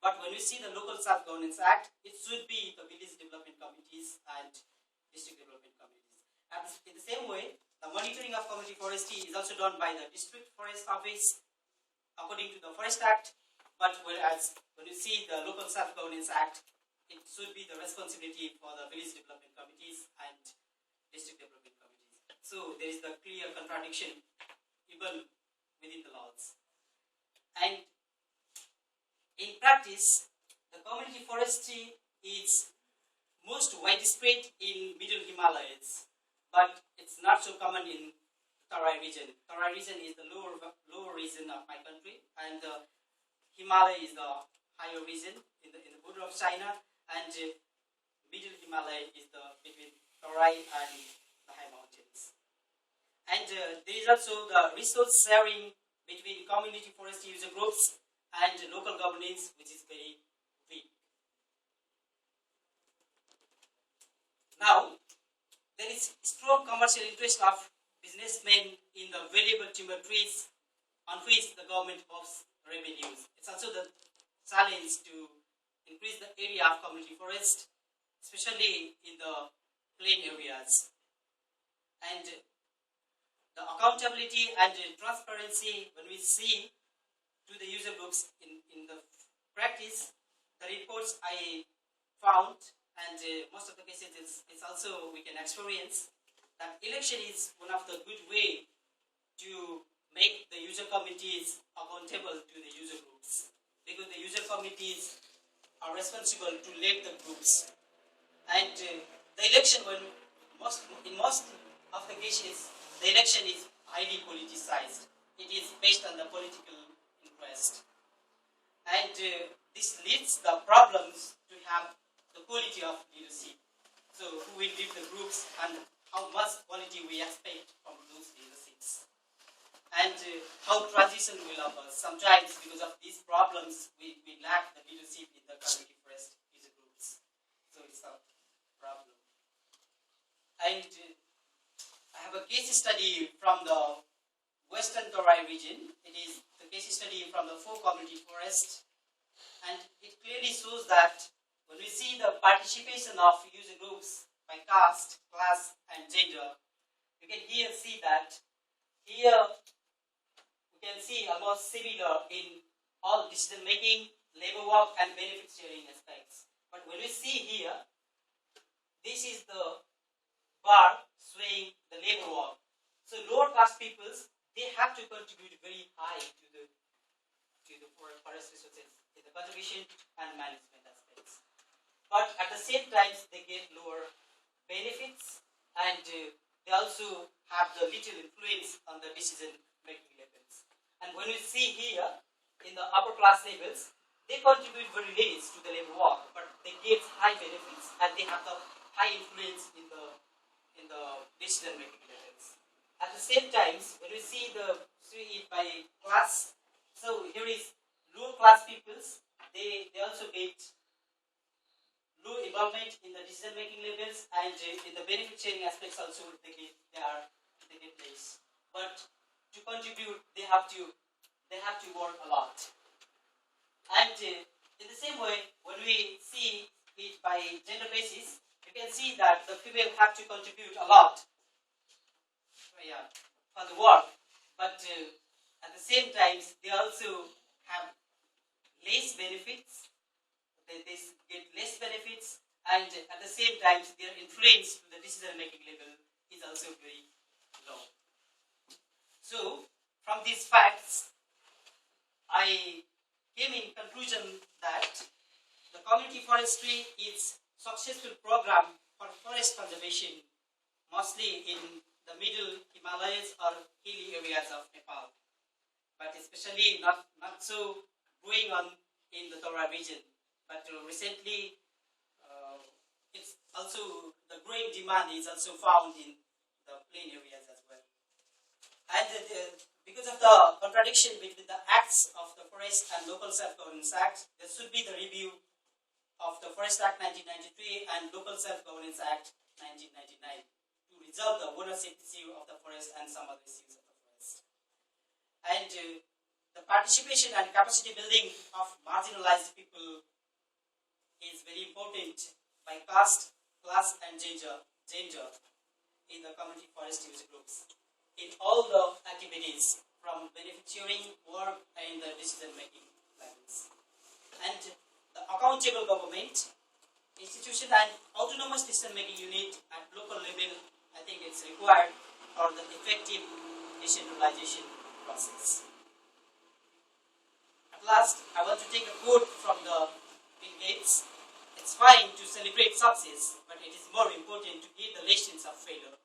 But when we see the Local Self-Governance Act, it should be the village development committees and district development committees. And in the same way, the monitoring of community forestry is also done by the district forest office according to the Forest Act. But whereas when you see the Local Self-Governance Act, it should be the responsibility for the village development committees and district development committees. So there is the clear contradiction even within the laws. And in practice, the community forestry is most widespread in Middle Himalayas, but it's not so common in Tarai region. Tarai region is the lower region of my country, and the Himalaya is the higher region in the border of China, and Middle Himalaya is the between Tarai and the high mountains. And there is also the resource sharing between community forestry user groups and local governance, which is very weak. Now, there is strong commercial interest of businessmen in the valuable timber trees on which the government hopes revenues. It's also the challenge to increase the area of community forest, especially in the plain areas. And the accountability and the transparency, when we see to the user groups in the practice, the reports I found, and most of the cases it's also we can experience that election is one of the good way to make the user committees accountable to the user groups, because the user committees are responsible to lead the groups. And the election, in most of the cases, the election is highly politicized. It is based on the political interest. And this leads the problems to have the quality of leadership. So who will lead the groups and how much quality we expect from those leaderships. And how transition will occur. Sometimes because of these problems, we lack the leadership in the community forest user groups. So it's a problem. And I have a case study from the Western Tarai region. It is the case study from the 4 community forest, and it clearly shows that when we see the participation of user groups by caste, class, and gender, you can here see that here we can see almost similar in all decision making, labor work, and benefit sharing aspects. But when we see here, this is the bar showing the labor work. So lower caste peoples, they have to contribute very high to the forest resources in the conservation and management aspects. But at the same time, they get lower benefits, and they also have the little influence on the decision making levels. And when we see here in the upper class levels, they contribute very less to the labor work, but they get high benefits and they have the high influence in the decision making levels. At the same time, when we see it by class, so here is low class peoples, they also get low involvement in the decision making levels, and in the benefit sharing aspects also they get less. But to contribute, they have to work a lot. And in the same way, when we see it by gender basis, you can see that the female have to contribute a lot for the work, but at the same time, they also have less benefits. They get less benefits, and at the same time, their influence to the decision-making level is also very low. So, from these facts, I came in conclusion that the community forestry is successful program for forest conservation, mostly in the middle Himalayas or hilly areas of Nepal, but especially not so going on in the Tarai region. But recently, it's also the growing demand is also found in the plain areas as well. And because of the contradiction between the acts of the Forest and Local Self-Governance Act, there should be the review of the Forest Act 1993 and Local Self-Governance Act 1999 to resolve the ownership issue of the forest and some other issues of the forest. And The participation and capacity building of marginalized people is very important by caste, class and gender in the community forest use groups in all the activities from manufacturing, work and the decision making levels. And the accountable government, institution and autonomous decision making unit at local level, I think it's required for the effective decentralization process. At last, I want to take a quote from the Bill Gates. It's fine to celebrate success, but it is more important to hear the lessons of failure.